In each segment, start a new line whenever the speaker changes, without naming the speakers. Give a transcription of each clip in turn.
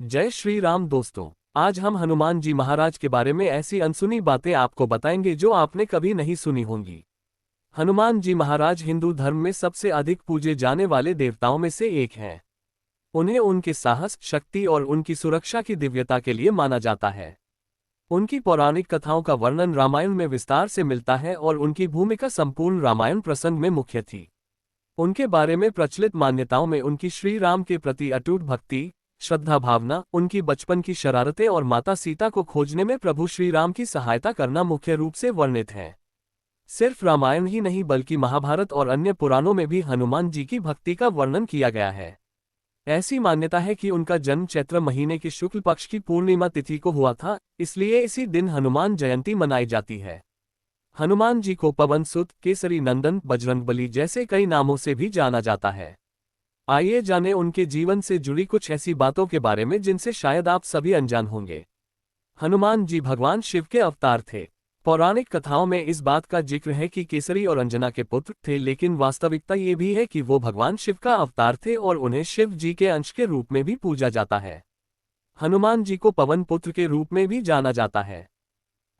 जय श्री राम दोस्तों। आज हम हनुमान जी महाराज के बारे में ऐसी अनसुनी बातें आपको बताएंगे जो आपने कभी नहीं सुनी होंगी। हनुमान जी महाराज हिंदू धर्म में सबसे अधिक पूजे जाने वाले देवताओं में से एक हैं। उन्हें उनके साहस, शक्ति और उनकी सुरक्षा की दिव्यता के लिए माना जाता है। उनकी पौराणिक कथाओं का वर्णन रामायण में विस्तार से मिलता है और उनकी भूमिका संपूर्ण रामायण प्रसंग में मुख्य थी। उनके बारे में प्रचलित मान्यताओं में उनकी श्री राम के प्रति अटूट भक्ति, श्रद्धा भावना, उनकी बचपन की शरारतें और माता सीता को खोजने में प्रभु श्री राम की सहायता करना मुख्य रूप से वर्णित है। सिर्फ रामायण ही नहीं बल्कि महाभारत और अन्य पुराणों में भी हनुमान जी की भक्ति का वर्णन किया गया है। ऐसी मान्यता है कि उनका जन्म चैत्र महीने की शुक्ल पक्ष की पूर्णिमा तिथि को हुआ था, इसलिए इसी दिन हनुमान जयंती मनाई जाती है। हनुमान जी को पवन सुत, केसरी नंदन, बजरंगबली जैसे कई नामों से भी जाना जाता है। आइए जानें उनके जीवन से जुड़ी कुछ ऐसी बातों के बारे में जिनसे शायद आप सभी अनजान होंगे। हनुमान जी भगवान शिव के अवतार थे। पौराणिक कथाओं में इस बात का जिक्र है कि केसरी और अंजना के पुत्र थे, लेकिन वास्तविकता ये भी है कि वो भगवान शिव का अवतार थे और उन्हें शिव जी के अंश के रूप में भी पूजा जाता है। हनुमान जी को पवन पुत्र के रूप में भी जाना जाता है।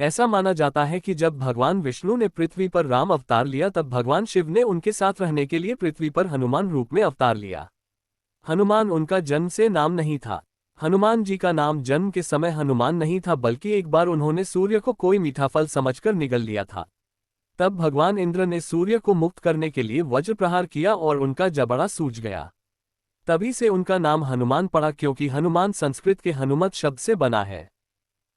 ऐसा माना जाता है कि जब भगवान विष्णु ने पृथ्वी पर राम अवतार लिया तब भगवान शिव ने उनके साथ रहने के लिए पृथ्वी पर हनुमान रूप में अवतार लिया। हनुमान उनका जन्म से नाम नहीं था। हनुमान जी का नाम जन्म के समय हनुमान नहीं था, बल्कि एक बार उन्होंने सूर्य को कोई मीठा फल समझकर निगल लिया था। तब भगवान इंद्र ने सूर्य को मुक्त करने के लिए वज्र प्रहार किया और उनका जबड़ा सूज गया। तभी से उनका नाम हनुमान पड़ा, क्योंकि हनुमान संस्कृत के हनुमत शब्द से बना है।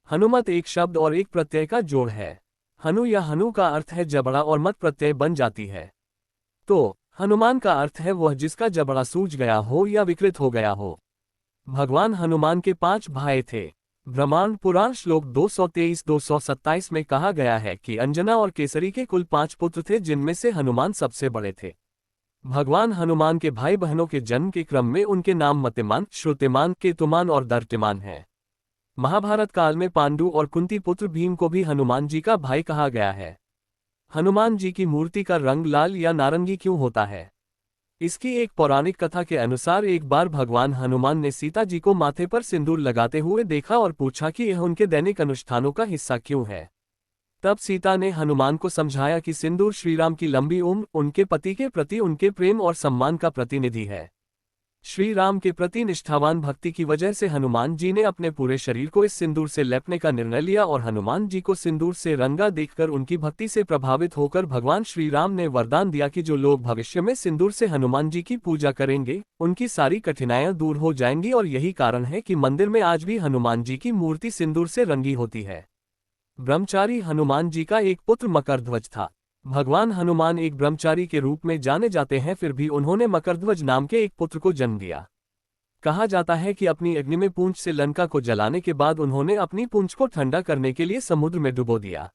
हनुमत एक शब्द और एक प्रत्यय का जोड़ है। हनु या हनु का अर्थ है जबड़ा और मत प्रत्यय बन जाती है। तो हनुमान का अर्थ है वह जिसका जबड़ा सूज गया हो या विकृत हो गया हो। भगवान हनुमान के 5 भाई थे। ब्रह्मांड पुराण श्लोक 223-227 में कहा गया है कि अंजना और केसरी के कुल 5 पुत्र थे, जिनमें से हनुमान सबसे बड़े थे। भगवान हनुमान के भाई बहनों के जन्म के क्रम में उनके नाम मतिमान, श्रुतिमान, केतुमान और दर्तिमान हैं। महाभारत काल में पांडु और कुंती पुत्र भीम को भी हनुमान जी का भाई कहा गया है। हनुमान जी की मूर्ति का रंग लाल या नारंगी क्यों होता है? इसकी एक पौराणिक कथा के अनुसार एक बार भगवान हनुमान ने सीता जी को माथे पर सिंदूर लगाते हुए देखा और पूछा कि यह उनके दैनिक अनुष्ठानों का हिस्सा क्यों है। तब सीता ने हनुमान को समझाया कि सिंदूर श्रीराम की लंबी उम्र, उनके पति के प्रति उनके प्रेम और सम्मान का प्रतिनिधि है। श्री राम के प्रति निष्ठावान भक्ति की वजह से हनुमान जी ने अपने पूरे शरीर को इस सिंदूर से लेपने का निर्णय लिया और हनुमान जी को सिंदूर से रंगा देखकर उनकी भक्ति से प्रभावित होकर भगवान श्री राम ने वरदान दिया कि जो लोग भविष्य में सिंदूर से हनुमान जी की पूजा करेंगे उनकी सारी कठिनाइयां दूर हो जाएंगी। और यही कारण है कि मंदिर में आज भी हनुमान जी की मूर्ति सिंदूर से रंगी होती है। ब्रह्मचारी हनुमान जी का एक पुत्र मकरध्वज था। भगवान हनुमान एक ब्रह्मचारी के रूप में जाने जाते हैं, फिर भी उन्होंने मकरध्वज नाम के एक पुत्र को जन्म दिया। कहा जाता है कि अपनी अग्नि में पूंछ से लंका को जलाने के बाद उन्होंने अपनी पूंछ को ठंडा करने के लिए समुद्र में डुबो दिया।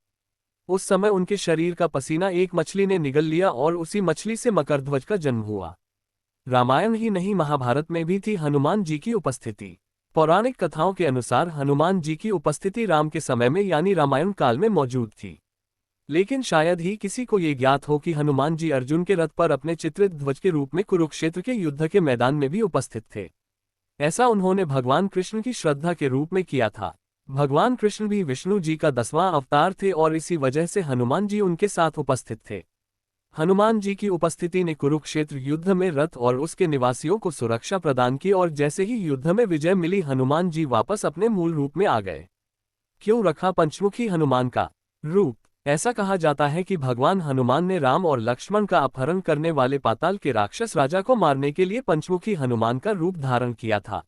उस समय उनके शरीर का पसीना एक मछली ने निगल लिया और उसी मछली से मकरध्वज का जन्म हुआ। रामायण ही नहीं, महाभारत में भी थी हनुमान जी की उपस्थिति। पौराणिक कथाओं के अनुसार हनुमान जी की उपस्थिति राम के समय में यानी रामायण काल में मौजूद थी। लेकिन शायद ही किसी को ये ज्ञात हो कि हनुमान जी अर्जुन के रथ पर अपने चित्रित ध्वज के रूप में कुरुक्षेत्र के युद्ध के मैदान में भी उपस्थित थे। ऐसा उन्होंने भगवान कृष्ण की श्रद्धा के रूप में किया था। भगवान कृष्ण भी विष्णु जी का 10वां अवतार थे और इसी वजह से हनुमान जी उनके साथ उपस्थित थे। हनुमान जी की उपस्थिति ने कुरुक्षेत्र युद्ध में रथ और उसके निवासियों को सुरक्षा प्रदान की और जैसे ही युद्ध में विजय मिली हनुमान जी वापस अपने मूल रूप में आ गए। क्यों रखा पंचमुखी हनुमान का रूप? ऐसा कहा जाता है कि भगवान हनुमान ने राम और लक्ष्मण का अपहरण करने वाले पाताल के राक्षस राजा को मारने के लिए पंचमुखी हनुमान का रूप धारण किया था।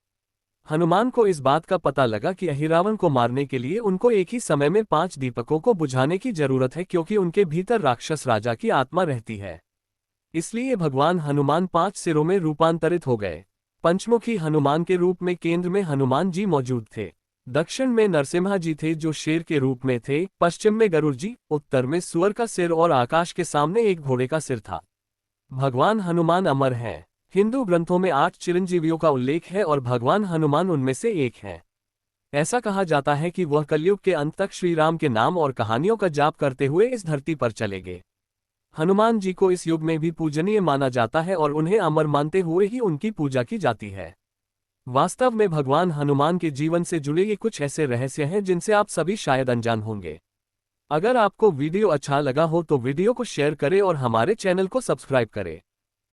हनुमान को इस बात का पता लगा कि अहिरावण को मारने के लिए उनको एक ही समय में 5 दीपकों को बुझाने की जरूरत है, क्योंकि उनके भीतर राक्षस राजा की आत्मा रहती है। इसलिए भगवान हनुमान 5 सिरों में रूपांतरित हो गए। पंचमुखी हनुमान के रूप में केंद्र में हनुमान जी मौजूद थे। दक्षिण में नरसिम्हा जी थे जो शेर के रूप में थे, पश्चिम में गरुड़ जी, उत्तर में सुअर का सिर और आकाश के सामने एक घोड़े का सिर था। भगवान हनुमान अमर हैं। हिंदू ग्रंथों में 8 चिरंजीवियों का उल्लेख है और भगवान हनुमान उनमें से एक हैं। ऐसा कहा जाता है कि वह कलयुग के अंत तक श्री राम के नाम और कहानियों का जाप करते हुए इस धरती पर चलेंगे। हनुमान जी को इस युग में भी पूजनीय माना जाता है और उन्हें अमर मानते हुए ही उनकी पूजा की जाती है। वास्तव में भगवान हनुमान के जीवन से जुड़े ये कुछ ऐसे रहस्य हैं जिनसे आप सभी शायद अनजान होंगे। अगर आपको वीडियो अच्छा लगा हो तो वीडियो को शेयर करें और हमारे चैनल को सब्सक्राइब करें।